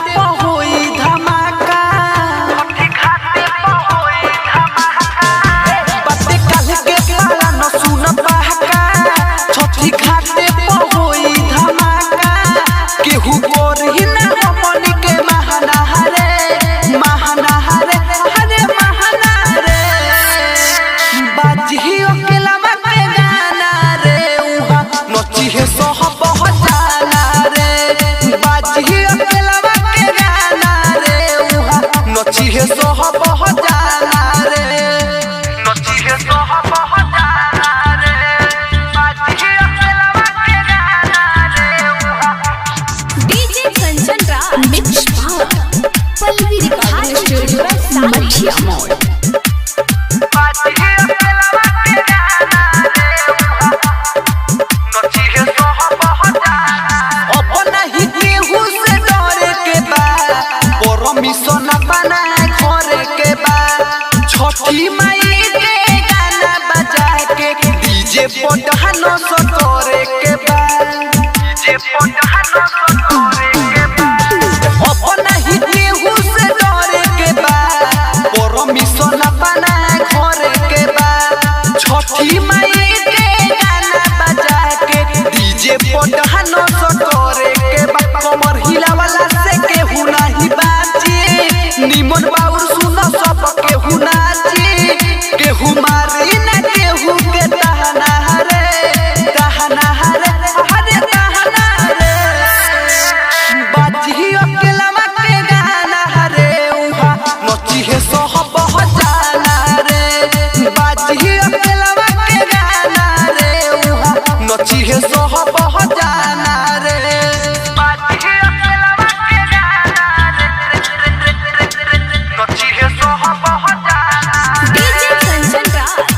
पे होई धमाका, छठी घाटे पे होई धमाका। बाते काल के पाला न सुन बहका, छठी घाटे पे होई धमाका। केहू करही ना हमनी के महानहारे, महानहारे हरे महानहारे। बाजी अकेलावा के गाना रे, उहा नची है सह बहुत जाना रे। बाजी अकेलावा के गाना रे, उहा नची है सह बहुत जाना रे, नची है सह बहुत जाना रे। बाजी अकेलावा के गाना रे, उहा डीजे कंचन राज mix Pallavi recording studio Mathiya मोड़। बाजी अकेलावा के गाना रे, उहा नची है सह बहुत जाना। अब नहीं केहू से डरे के बा, परमिशन बना घरे के बा। छठी माई के गाना बजा के डीजे पर डहानो सो करे के बा, डीजे पर डहानो सो करे के बा। अब नहीं केहू से डरे के बा, परमिशन बना घरे के बा। छठी माई के गाना बजा के डीजे पर डहानो सो करे के बा। कमर हिलावाला से केहू नहीं बाची, निमन बाउर सुनो सब केहू नाची। केहू मारी ना केहू के दहना रे, दहना रे हरे दहना रे। बाजी अकेलावा के गाना रे, उहा नची है सह बहुत जाना रे। बाजी अकेलावा के गाना रे, उहा नची है सह बहुत जाना रे। बाजी अकेलावा के गाना रे, नची है सह बहुत जाना। DJ Kanchan Raj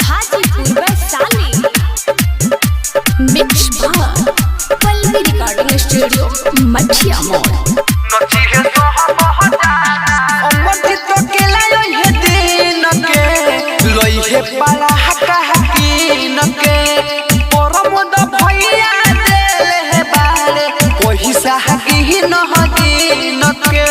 Hajipur Vaishali mix Pallavi recording studio Mathiya मोड़। नची है सह बहुत जाना। अमरजीत के लायो हे दिन के, लई हे पाला हका हकीन के। परमद भैया देले हे बाले, ओही सा हकीन हकीन के।